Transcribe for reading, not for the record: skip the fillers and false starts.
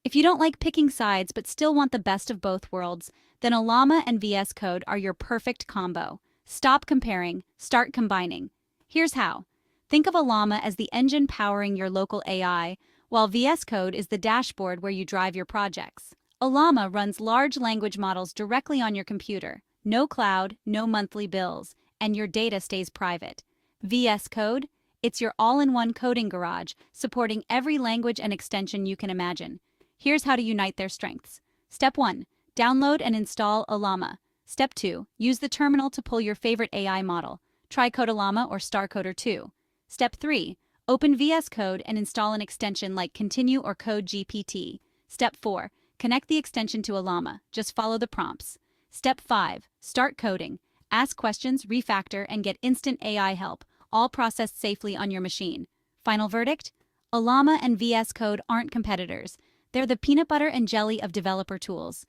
If you don't like picking sides but still want the best of both worlds, then Ollama and VS Code are your perfect combo. Stop comparing, start combining. Here's how. Think of Ollama as the engine powering your local AI, while VS Code is the dashboard where you drive your projects. Ollama runs large language models directly on your computer. No cloud, no monthly bills, and your data stays private. VS Code? It's your all-in-one coding garage, supporting every language and extension you can imagine. Here's how to unite their strengths. Step 1. Download and install Ollama. Step 2. Use the terminal to pull your favorite AI model. Try Ollama or StarCoder 2. Step 3. Open VS Code and install an extension like Continue or Code GPT. Step 4. Connect the extension to Ollama. Just follow the prompts. Step 5. Start coding. Ask questions, refactor, and get instant AI help, all processed safely on your machine. Final verdict? Ollama and VS Code aren't competitors. They're the peanut butter and jelly of developer tools.